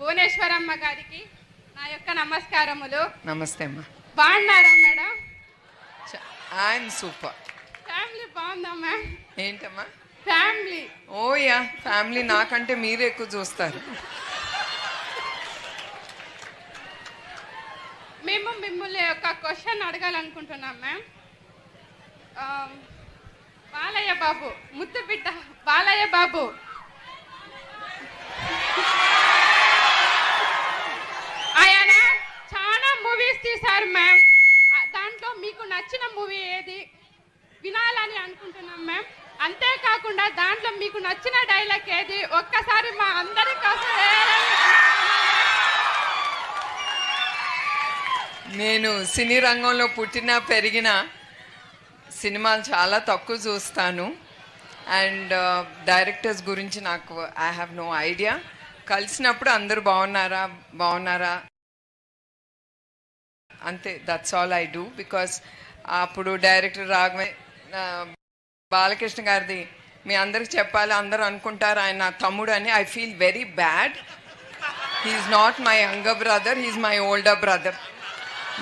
భువనేశ్వరమ్మ గారికి నా యొక్క నమస్కారములు. నమస్తే అమ్మా. బాగున్నారా మేడం? I'm super. ఫ్యామిలీ బాగుందా మ్యామ్? ఏంటమ్మా ఫ్యామిలీ? ఓ యా, ఫ్యామిలీ నాకంటే మీరే ఎక్కువ చూస్తారు. మేము మిమ్మల్ని ఒక క్వశ్చన్ అడగాలనుకుంటున్నాం మ్యామ్. బాలయ్య బాబు, ముద్దు బిడ్డ బాలయ్య బాబు ఆయన చాలా మూవీస్ తీశారు మ్యామ్. దాంట్లో మీకు నచ్చిన మూవీ ఏది వినాలని అనుకుంటున్నాం మ్యామ్. అంతేకాకుండా దాంట్లో మీకు నచ్చిన డైలాగ్ ఏది ఒక్కసారి మా అందరి కోసం నేను సినీ రంగంలో పుట్టిన పెరిగిన సినిమాలు చాలా తక్కువ చూస్తాను. అండ్ డైరెక్టర్స్ గురించి నాకు ఐ హ్యావ్ నో ఐడియా. కలిసినప్పుడు అందరూ బాగున్నారా అంతే, that's all I do. Because అప్పుడు డైరెక్టర్ బాలకృష్ణ గారిది మీ అందరికి చెప్పాలి, అందరూ అనుకుంటారు ఆయన నా తమ్ముడు అని. I feel very bad. He's not my younger brother, he's my older brother.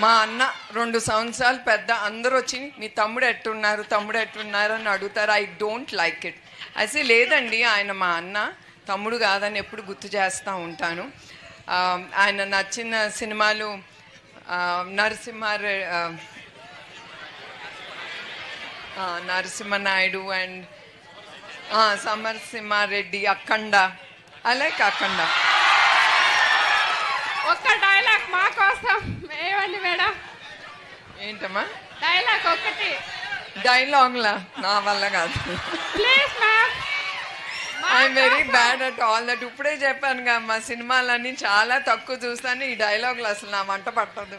మా అన్న 2 సంవత్సరాలు పెద్ద. అందరూ వచ్చి మీ తమ్ముడు ఎట్టున్నారు అని అడుగుతారు. I don't like it. అయితే లేదండి, ఆయన మా అన్న, తమ్ముడు కాదని ఎప్పుడు గుర్తు చేస్తూ ఉంటాను. ఆయన నచ్చిన సినిమాలు Narasimha Naidu and Samarasimha Reddy, Akhanda. I like Akhanda. ఒక్క డైలాగ్ మా కోసం ఏమండి మేడం? ఏంటమ్మా డైలాగ్ ఒకటి? డైలాగ్లా నా వల్ల కాదు. Please ma'am. I'm very bad at all that. ఇప్పుడే చెప్పాను కదా, మా సినిమాలన్నీ చాలా తక్కువ చూస్తాను. ఈ డైలాగులు అసలు నా వంట పట్టదు.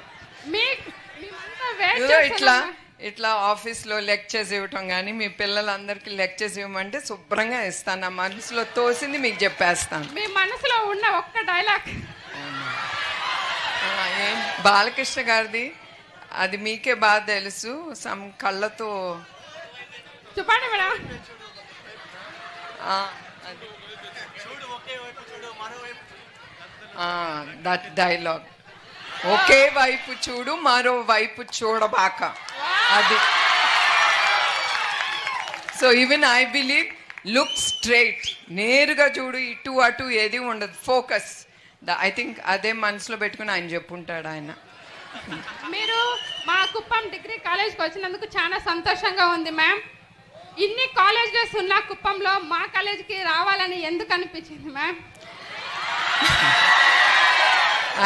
ఇట్లా ఆఫీస్లో లెక్చర్స్ ఇవ్వటం కానీ, మీ పిల్లలందరికీ లెక్చర్స్ ఇవ్వమంటే శుభ్రంగా ఇస్తాను. నా మనసులో తోసింది మీకు చెప్పేస్తాను. మీ మనసులో ఉన్న ఒక్క డైలాగ్? బాలకృష్ణ గారిది అది మీకే బాగా తెలుసు. సమ్ కళ్ళతో చెప్పండి మేడం. దట్ డైలాగ్, ఒకే వైపు చూడు మరో వైపు చూడబాక. అది. So even I believe look straight, నేరుగా చూడు, ఇటు అటు ఏది ఉండదు, ఫోకస్. ఐ థింక్ అదే మనసులో పెట్టుకుని ఆయన చెప్పుంటాడు ఆయన. మీరు మా కుప్పం డిగ్రీ కాలేజ్కి వచ్చినందుకు చాలా సంతోషంగా ఉంది మ్యామ్. ఇన్ని కాలేజెస్ ఉన్న కుప్పంలో మా కాలేజీకి రావాలని ఎందుకు అనిపించింది మ్యామ్?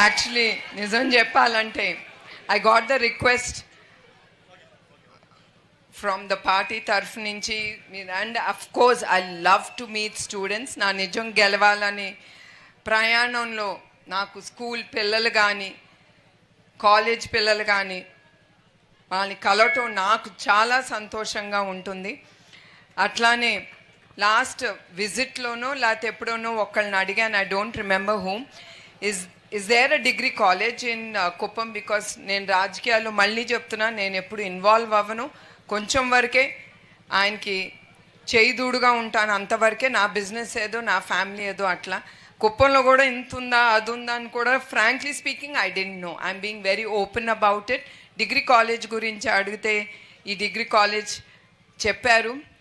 యాక్చువల్లీ నిజం చెప్పాలంటే I got the request from the party తరఫు నుంచి. And of course I love to meet students. నా నిజం గెలవాలని ప్రయాణంలో నాకు స్కూల్ పిల్లలు కానీ, కాలేజ్ పిల్లలు కానీ వాళ్ళని కలవటం నాకు చాలా సంతోషంగా ఉంటుంది. అట్లానే లాస్ట్ విజిట్లోనో లేకపోతే ఎప్పుడోనో ఒకళ్ళని అడిగాను, I don't remember whom, is there a degree college in Kuppam? Because నేను రాజకీయాల్లో మళ్ళీ చెప్తున్నా, నేను ఎప్పుడు ఇన్వాల్వ్ అవ్వను, కొంచెం వరకే ఆయనకి చేయిదూడుగా ఉంటాను, అంతవరకే. నా బిజినెస్ ఏదో, నా ఫ్యామిలీ ఏదో అట్లా. కుప్పంలో కూడా ఇంత ఉందా అది ఉందా అని కూడా frankly speaking I don't know. I'm being very open about it. Degree college గురించి అడిగితే ఈ డిగ్రీ కాలేజ్ చెప్పారు.